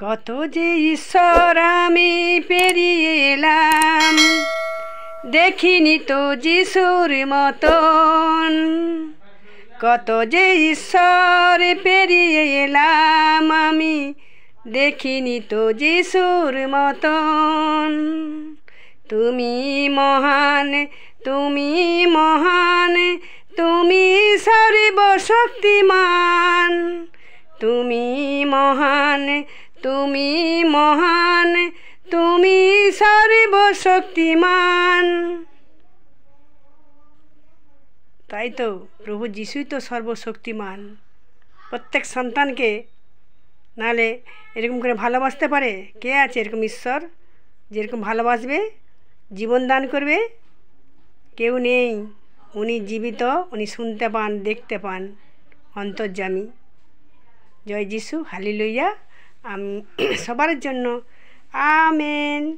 কত যে ঈশ্বর আমি পেরিয়ে এলাম, দেখিনি তো যিশুর মতন। কত যে ঈশ্বর পেরিয়ে এলাম আমি, দেখিনি তো যিশুর মতন। তুমি মহান, তুমি মহান, তুমি সর্বশক্তিমান। তুমি মহান, তুমি মহান, তুমি সর্বশক্তিমান। তাই তো প্রভু যিশুই তো সর্বশক্তিমান। প্রত্যেক সন্তানকে নাহলে এরকম করে ভালোবাসতে পারে? কে আছে এরকম ঈশ্বর যেরকম ভালোবাসবে, জীবন দান করবে? কেউ নেই। উনি জীবিত, উনি শুনতে পান, দেখতে পান, অন্তর্যামী। জয় যিশু, হালেলুয়া। সবার জন্য আমেন।